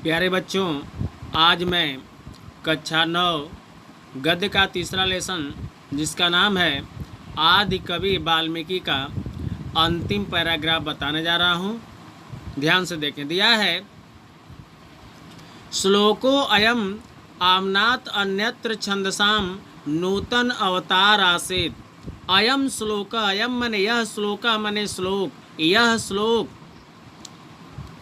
प्यारे बच्चों, आज मैं कक्षा 9 गद्य का तीसरा लेसन जिसका नाम है आदि कवि वाल्मीकि का अंतिम पैराग्राफ बताने जा रहा हूँ। ध्यान से देखें। दिया है, श्लोको अयम आमनात अन्यत्र छंदसाम नूतन अवतार आसेत। अयम श्लोक, अयम मने यह, श्लोक मने श्लोक, यह श्लोक।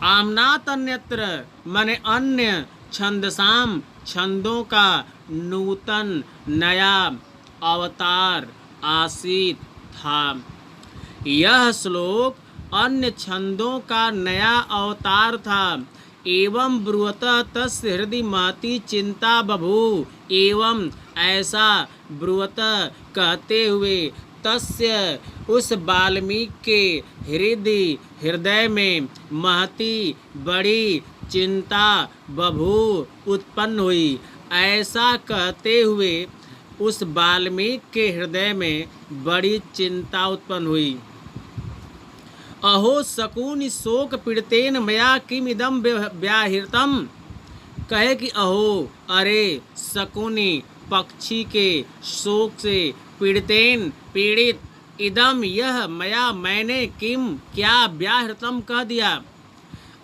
आमनात अन्यत्र मने अन्य, छंदसाम छंदों का, नूतन नया, अवतार आसीत था। यह श्लोक अन्य छंदों का नया अवतार था। एवं ब्रुवत तस्य हृदय महती चिंता बभू। एवं ऐसा ब्रुवत कहते हुए तस्य उस वाल्मीकि के हृदय में महती बड़ी चिंता बभू उत्पन्न हुई। ऐसा कहते हुए उस वाल्मीकि के हृदय में बड़ी चिंता उत्पन्न हुई। अहो शकुनि शोक पीड़ितेन मया किम इदम व्याहृतम। कहे कि अहो, अरे शकुनि पक्षी के शोक से, पीड़ितेन पीड़ित, इदम यह, मया मैंने, किम क्या, व्याहृतम कह दिया।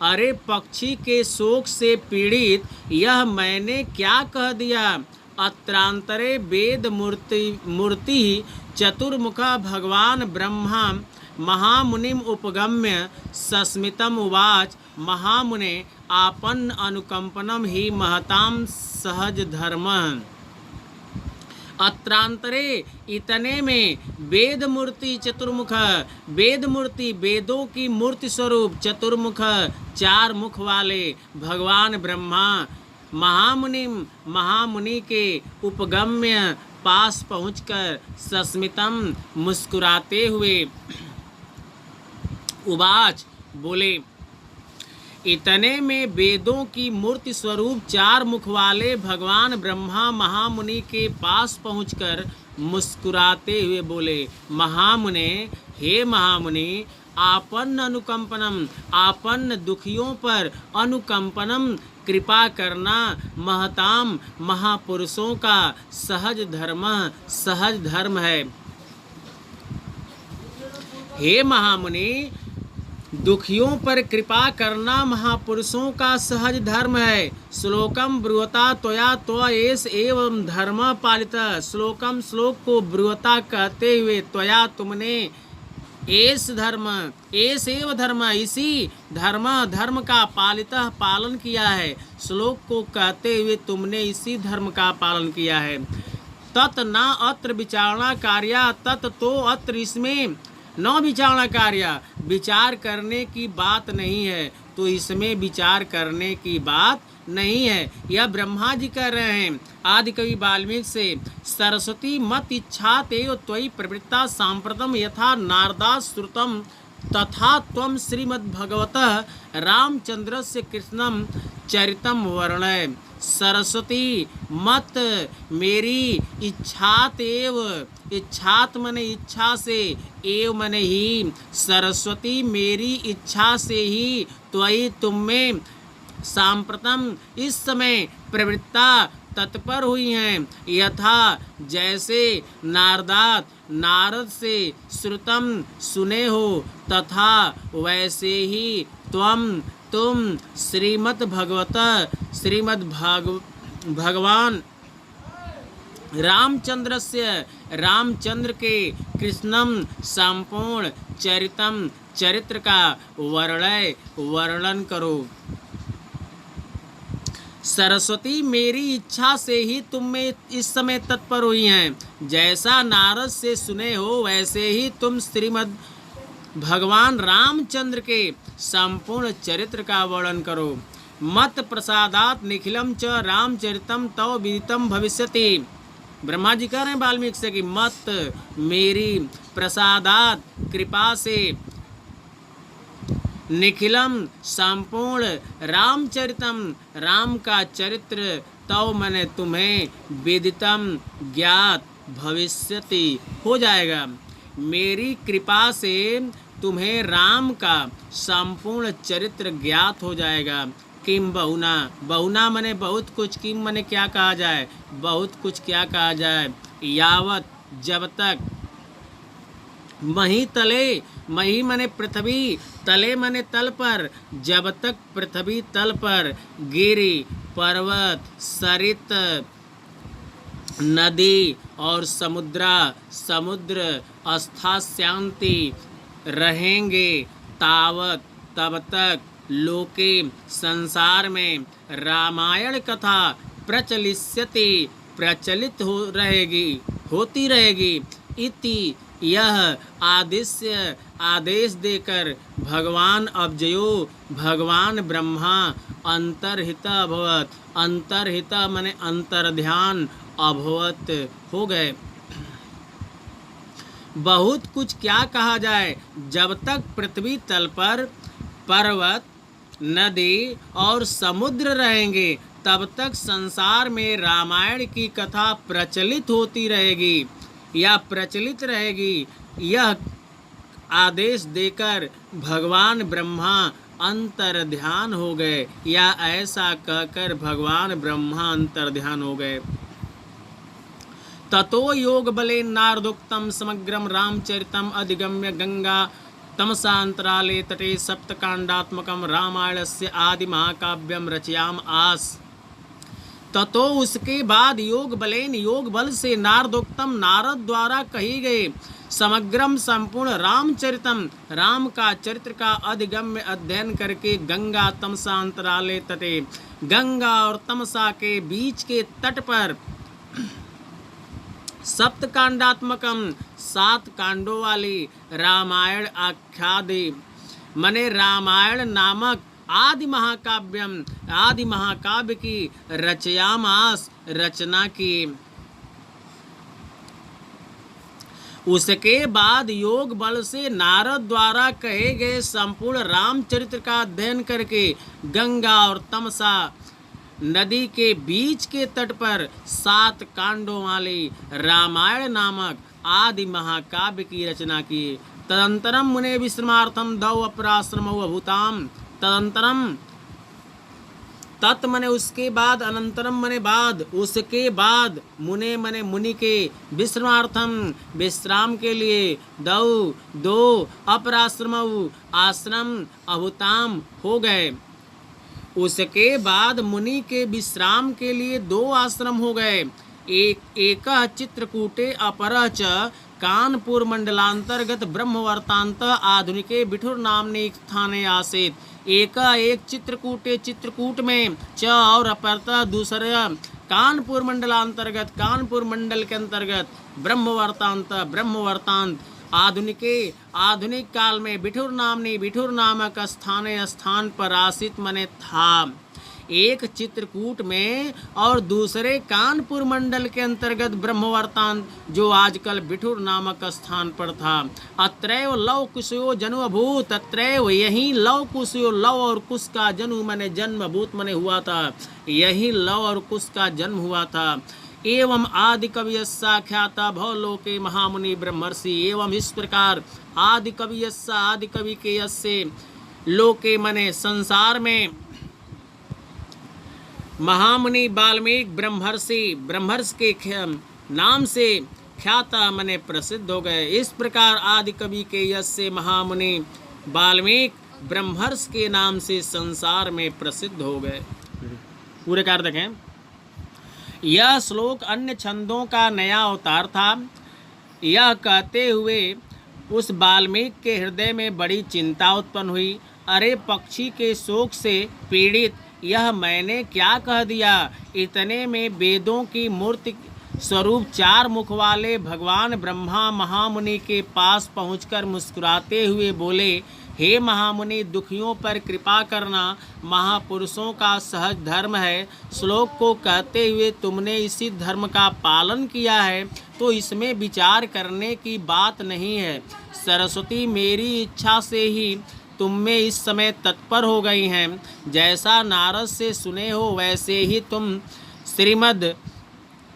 अरे पक्षी के शोक से पीड़ित यह मैंने क्या कह दिया। अत्रांतरे वेद मूर्ति चतुर्मुखा भगवान ब्रह्मा महामुनिम उपगम्य सस्मितम उवाच। महामुने आपन्न अनुकंपनम ही महताम सहज धर्म। अत्रांतरे इतने में वेद मूर्ति चतुर्मुख, वेद मूर्ति वेदों की मूर्ति स्वरूप, चतुर्मुख चार मुख वाले भगवान ब्रह्मा महामुनि के उपगम्य पास पहुंचकर सस्मितम मुस्कुराते हुए उवाच बोले। इतने में वेदों की मूर्ति स्वरूप चार मुख वाले भगवान ब्रह्मा महामुनि के पास पहुंचकर मुस्कुराते हुए बोले, महामुने, हे महामुनि, आपन्न अनुकंपनम, आपन्न दुखियों पर अनुकंपनम, कृपा करना, महताम महापुरुषों का सहज धर्म है। हे महामुनि, दुखियों पर कृपा करना महापुरुषों का सहज धर्म है। श्लोकम ब्रुवता त्वया त्वएष एवं धर्म पालिता। श्लोकम श्लोक को ब्रुवता कहते हुए त्वया तुमने, एष धर्म, एष एव धर्म, इसी धर्म का पालिता पालन किया है। श्लोक को कहते हुए तुमने इसी धर्म का पालन किया है। तत् न अत्र विचारणा कार्या, तत् तो अत्र इसमें, न विचारणा कार्य, विचार करने की बात नहीं है, तो इसमें विचार करने की बात नहीं है। यह ब्रह्मा जी कह रहे हैं आदि कवि वाल्मीकि से। सरस्वती मत इच्छा तेव त्वयि प्रवृत्ता सांप्रतम यथा नारदा श्रुतम तथा त्वं श्रीमद्भगवतः रामचंद्रस्य कृष्णम चरितम वर्णय। सरस्वती मत, मेरी इच्छात एव, इच्छात मने इच्छा से, एव मने ही, सरस्वती मेरी इच्छा से ही, त्वयि तुम में, सांप्रतम इस समय, प्रवृत्ता तत्पर हुई हैं, यथा जैसे, नारदात नारद से, श्रुतम सुने हो, तथा वैसे ही, तुम श्रीमद् भगवान रामचंद्र के कृष्णम संपूर्ण चरित्र का वर्णन करो। सरस्वती मेरी इच्छा से ही तुम में इस समय तत्पर हुई हैं। जैसा नारद से सुने हो वैसे ही तुम श्रीमद् भगवान रामचंद्र के संपूर्ण चरित्र का वर्णन करो। मत प्रसादात निखिलम च रामचरितम तव विदितम भविष्यति। ब्रह्मा जी कह रहे हैं वाल्मीकि से कि मत, मेरी, प्रसादात कृपा से, निखिलम संपूर्ण, रामचरितम राम का चरित्र, तव मैंने तुम्हें, विदितम ज्ञात, भविष्यति हो जाएगा। मेरी कृपा से तुम्हें राम का संपूर्ण चरित्र ज्ञात हो जाएगा। किम बहुना, बहुना मने बहुत कुछ, किम मने क्या कहा जाए, बहुत कुछ क्या कहा जाए, यावत जब तक, मही तले, मही मने पृथ्वी, तले मने तल पर, जब तक पृथ्वी तल पर, गिरी पर्वत सरित नदी और समुद्र स्थास्यांति रहेंगे, तावत तब तक, लोके संसार में, रामायण कथा प्रचलिष्यति प्रचलित हो रहेगी, होती रहेगी, इति यह आदेश देकर भगवान अब्जयो, भगवान ब्रह्मा अंतर्हित अभवत, अंतर्हित माने अंतर्ध्यान अभवत हो गए। बहुत कुछ क्या कहा जाए, जब तक पृथ्वी तल पर पर्वत नदी और समुद्र रहेंगे तब तक संसार में रामायण की कथा प्रचलित होती रहेगी या प्रचलित रहेगी। यह आदेश देकर भगवान ब्रह्मा अंतर्ध्यान हो गए, या ऐसा कहकर भगवान ब्रह्मा अंतर्ध्यान हो गए। ततो योग बले नारदोक्तम समग्रम रामचरितम अधिगम्य गंगा तमसांतराले तटे सप्तकांडात्मकम रामायणस्य आदि महाकाव्यम रचयाम आस। ततो उसके बाद योग बलेन, योग बल से, नारदोक्तम नारद द्वारा कही गए, समग्रम संपूर्ण रामचरितम, राम का चरित्र का अधिगम्य अध्ययन करके, गंगा तमसा अंतराले तटे, गंगा और तमसा के बीच के तट पर, सप्तकांडात्मकम 7 कांडों वाली रामायण आख्यादि मने रामायण नामक आदि महाकाव्यम, आदि महाकाव्य की रचयामास रचना की। उसके बाद योग बल से नारद द्वारा कहे गए संपूर्ण रामचरित्र का अध्ययन करके, गंगा और तमसा नदी के बीच के तट पर 7 कांडों वाली रामायण नामक आदि महाकाव्य की रचना की। तदंतरम मुने विश्रमार्थम दौ अपराश्रमौ अभूताम, तदंतरम तत् मने उसके बाद, अनंतरम मने बाद, उसके बाद, मुने मने मुनि के, विश्रमार्थम विश्राम के लिए, दो अपराश्रमौ आश्रम अभूताम हो गए। उसके बाद मुनि के विश्राम के लिए 2 आश्रम हो गए। एक चित्रकूटे अपरः च कानपुर मंडलांतर्गत ब्रह्मवर्तांत आधुनिके बिठुर नामने स्थाने आसीत। एक चित्रकूटे, चित्रकूट में च और अपरतः दूसरा कानपुर मंडलांतर्गत, कानपुर मंडल के अंतर्गत, ब्रह्मवर्तांत आधुनिके, आधुनिक काल में, बिठुर नामनी, बिठुर नामक स्थान पर आसित मने था। एक चित्रकूट में और दूसरे कानपुर मंडल के अंतर्गत ब्रह्मवर्तांत, जो आजकल बिठुर नामक स्थान पर था। अत्रैव लव कुशयो जनु अभूत, अत्रैव यही लव कुशयो, लव और कुश का जनु मने जन्म, भूत मने हुआ था, यही लव और कुश का जन्म हुआ था। एवं आदि कवियस्साख्याता भवलोके महामुनि ब्रह्मर्षि, एवं इस प्रकार आदि कवियस्सा, आदि कवि के यस्से, लोके मने संसार में, महामुनि वाल्मीकि ब्रह्मर्षि, ब्रह्मर्षि के नाम से ख्याता मने प्रसिद्ध हो गए। इस प्रकार आदि कवि के यस्से महामुनि वाल्मीकि ब्रह्मर्षि के नाम से संसार में प्रसिद्ध हो गए। पूरे कार्य देखें। यह श्लोक अन्य छंदों का नया अवतार था। यह कहते हुए उस वाल्मीकि के हृदय में बड़ी चिंता उत्पन्न हुई। अरे पक्षी के शोक से पीड़ित, यह मैंने क्या कह दिया। इतने में वेदों की मूर्ति स्वरूप 4 मुख वाले भगवान ब्रह्मा महामुनि के पास पहुंचकर मुस्कुराते हुए बोले, हे महामुनि, दुखियों पर कृपा करना महापुरुषों का सहज धर्म है। श्लोक को कहते हुए तुमने इसी धर्म का पालन किया है तो इसमें विचार करने की बात नहीं है। सरस्वती मेरी इच्छा से ही तुम में इस समय तत्पर हो गई हैं। जैसा नारद से सुने हो वैसे ही तुम श्रीमद्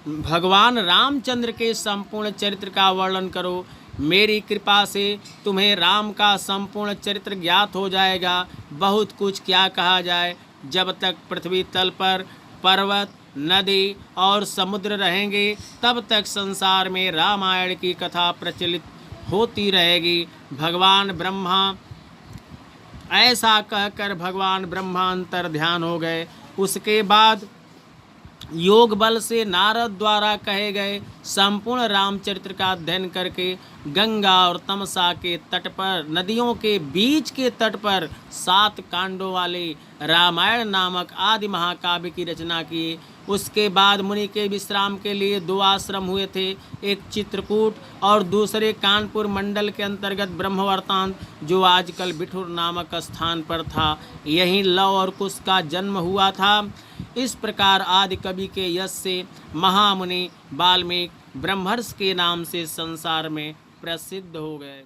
भगवान रामचंद्र के संपूर्ण चरित्र का वर्णन करो। मेरी कृपा से तुम्हें राम का संपूर्ण चरित्र ज्ञात हो जाएगा। बहुत कुछ क्या कहा जाए, जब तक पृथ्वी तल पर पर्वत, नदी और समुद्र रहेंगे तब तक संसार में रामायण की कथा प्रचलित होती रहेगी। भगवान ब्रह्मा ऐसा कहकर भगवान ब्रह्मा अंतर ध्यान हो गए। उसके बाद योग बल से नारद द्वारा कहे गए संपूर्ण रामचरित्र का अध्ययन करके गंगा और तमसा के तट पर, नदियों के बीच के तट पर 7 कांडों वाले रामायण नामक आदि महाकाव्य की रचना की। उसके बाद मुनि के विश्राम के लिए 2 आश्रम हुए थे, एक चित्रकूट और दूसरे कानपुर मंडल के अंतर्गत ब्रह्मवर्तांत, जो आजकल बिठुर नामक स्थान पर था। यहीं लव और कुश का जन्म हुआ था। इस प्रकार आदि कवि के यश से महामुनि वाल्मीकि ब्रह्मर्षि के नाम से संसार में प्रसिद्ध हो गए।